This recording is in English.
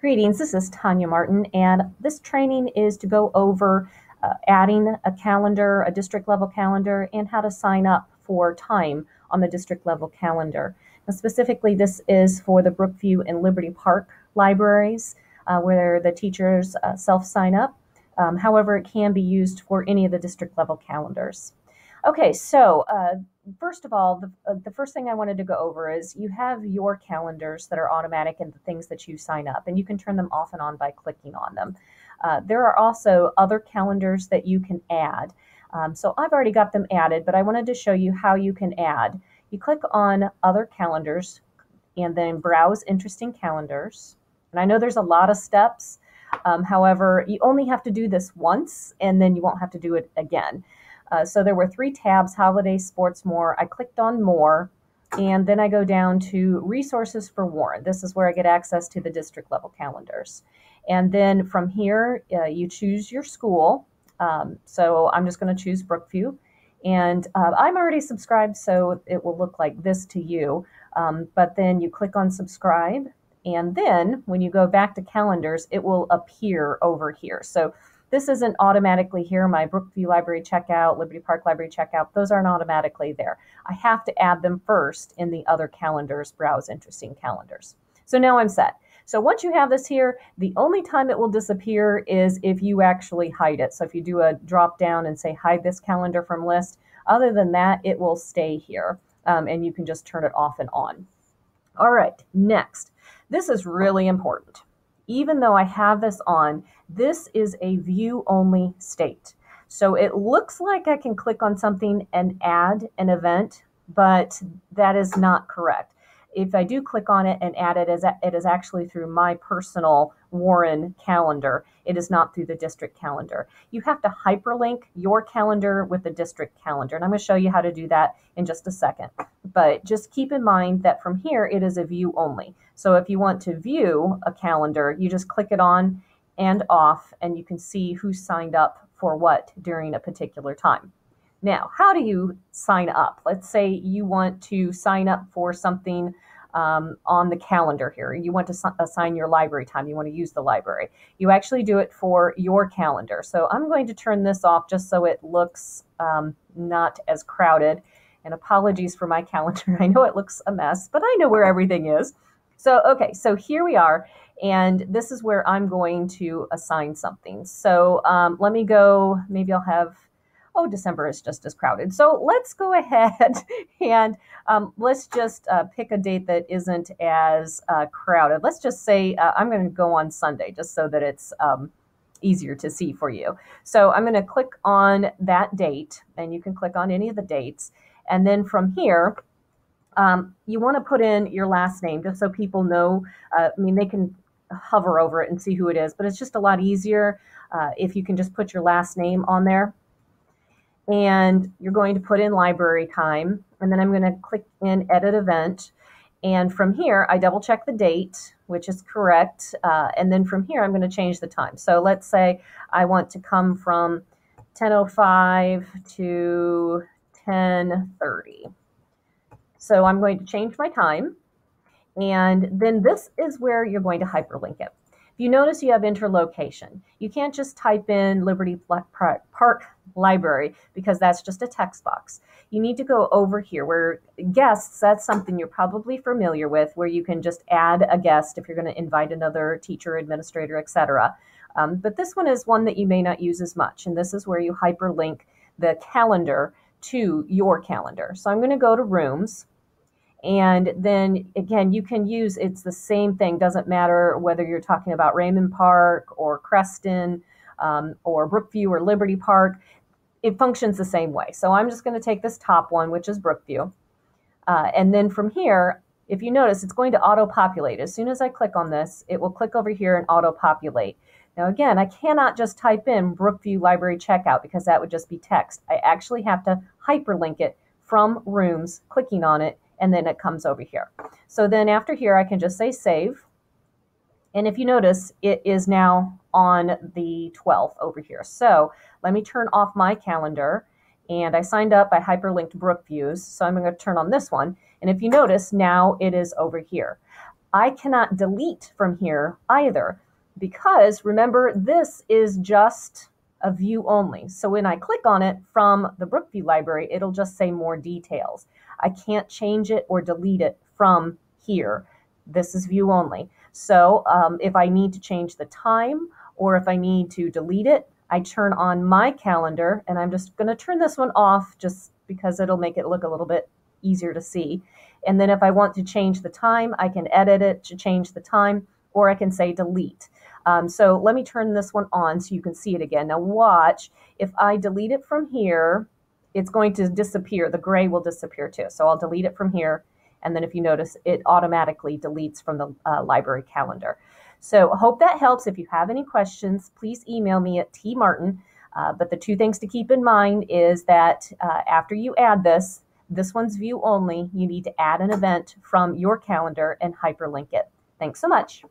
Greetings, this is Tanya Martin, and this training is to go over adding a calendar, a district level calendar, and how to sign up for time on the district level calendar. Now, specifically, this is for the Brookview and Liberty Park libraries where the teachers self-sign up. However, it can be used for any of the district level calendars. Okay, so first of all, the first thing I wanted to go over is you have your calendars that are automatic and the things that you sign up, and you can turn them off and on by clicking on them. There are also other calendars that you can add. So I've already got them added, but I wanted to show you how you can add. You click on Other Calendars and then Browse Interesting Calendars. And I know there's a lot of steps. However, you only have to do this once, and then you won't have to do it again. So there were 3 tabs, Holiday, Sports, More. I clicked on More, and then I go down to Resources for Warren. This is where I get access to the district level calendars. And then from here, you choose your school. So I'm just going to choose Brookview. And I'm already subscribed, so it will look like this to you. But then you click on Subscribe. And then when you go back to calendars, it will appear over here. So this isn't automatically here. My Brookview Library Checkout, Liberty Park Library Checkout, those aren't automatically there. I have to add them first in the other calendars, Browse Interesting Calendars. So now I'm set. So once you have this here, the only time it will disappear is if you actually hide it. So if you do a drop down and say hide this calendar from list, other than that, it will stay here and you can just turn it off and on. All right, next. This is really important. Even though I have this on, this is a view-only state. So it looks like I can click on something and add an event, but that is not correct. If I do click on it and add it, it is actually through my personal Warren calendar. It is not through the district calendar. You have to hyperlink your calendar with the district calendar, and I'm going to show you how to do that in just a second. But just keep in mind that from here, it is a view only. So if you want to view a calendar, you just click it on and off, and you can see who signed up for what during a particular time. Now, how do you sign up? Let's say you want to sign up for something on the calendar here. You want to assign your library time. You want to use the library. You actually do it for your calendar. So I'm going to turn this off just so it looks not as crowded. And apologies for my calendar. I know it looks a mess, but I know where everything is. So, okay, so here we are. And this is where I'm going to assign something. So let me go, maybe I'll have, oh, December is just as crowded. So let's go ahead and let's just pick a date that isn't as crowded. Let's just say I'm going to go on Sunday just so that it's easier to see for you. So I'm going to click on that date, and you can click on any of the dates. And then from here, you want to put in your last name just so people know. I mean, they can hover over it and see who it is, but it's just a lot easier if you can just put your last name on there. And you're going to put in library time, and then I'm going to click in edit event. And from here, I double check the date, which is correct. And then from here, I'm going to change the time. So let's say I want to come from 10:05 to 10:30. So I'm going to change my time. And then this is where you're going to hyperlink it. If you notice, you have interlocation. You can't just type in Liberty Park Library because that's just a text box. You need to go over here where guests, that's something you're probably familiar with, where you can just add a guest if you're going to invite another teacher, administrator, etc. But this one is one that you may not use as much. And this is where you hyperlink the calendar to your calendar. So I'm going to go to Rooms. And then again, you can use, it's the same thing, doesn't matter whether you're talking about Raymond Park or Creston or Brookview or Liberty Park, it functions the same way. So I'm just going to take this top one, which is Brookview. And then from here, if you notice, it's going to auto-populate. As soon as I click on this, it will click over here and auto-populate. Now again, I cannot just type in Brookview Library Checkout because that would just be text. I actually have to hyperlink it from Rooms, clicking on it, and then it comes over here. So then after here, I can just say save. And if you notice, it is now on the 12th over here. So let me turn off my calendar. And I signed up, I hyperlinked Brookview's. So I'm going to turn on this one. And if you notice, now it is over here. I cannot delete from here either, because remember, this is just a view only. So when I click on it from the Brookview library, it'll just say more details. I can't change it or delete it from here. This is view only. So if I need to change the time or if I need to delete it, I turn on my calendar, and I'm just going to turn this one off just because it'll make it look a little bit easier to see. And then if I want to change the time, I can edit it to change the time, or I can say delete. So let me turn this one on so you can see it again. Now watch, if I delete it from here, it's going to disappear. The gray will disappear too. So I'll delete it from here. And then if you notice, it automatically deletes from the library calendar. So I hope that helps. If you have any questions, please email me at tmartin. But the two things to keep in mind is that after you add this one's view only, you need to add an event from your calendar and hyperlink it. Thanks so much.